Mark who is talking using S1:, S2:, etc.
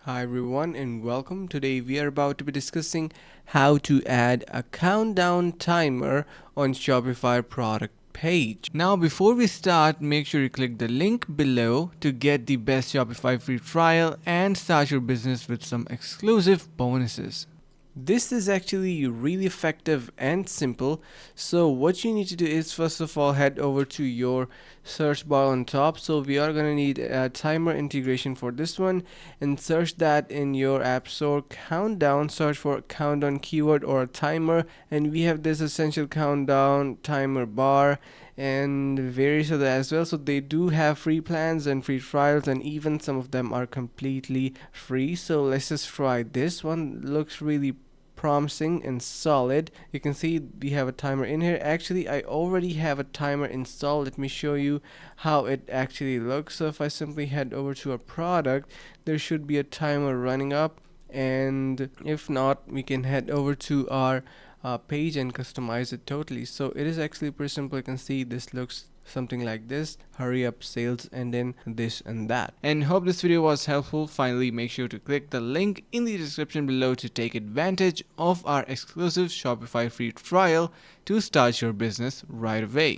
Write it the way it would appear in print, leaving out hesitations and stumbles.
S1: Hi everyone and welcome. Today we are about to be discussing how to add a countdown timer on Shopify product page. Now before we start, make sure you click the link below to get the best Shopify free trial and start your business with some exclusive bonuses. This is actually really effective and simple. So what you need to do is first of all head over to your search bar on top. So we are going to need a timer integration for this one, and search that in your app store. Countdown, search for countdown keyword or a timer, and we have this essential countdown timer bar and various other as well. So they do have free plans and free trials, and even some of them are completely free. So let's just try this one. Looks really promising and solid. You can see we have a timer in here. Actually, I already have a timer installed. Let me show you how it actually looks. So if I simply head over to a product, there should be a timer running up, and if not, we can head over to our page and customize it totally. So it is actually pretty simple. You can see this looks something like this: hurry up sales, and then this and that. And hope this video was helpful. Finally, make sure to click the link in the description below to take advantage of our exclusive Shopify free trial to start your business right away.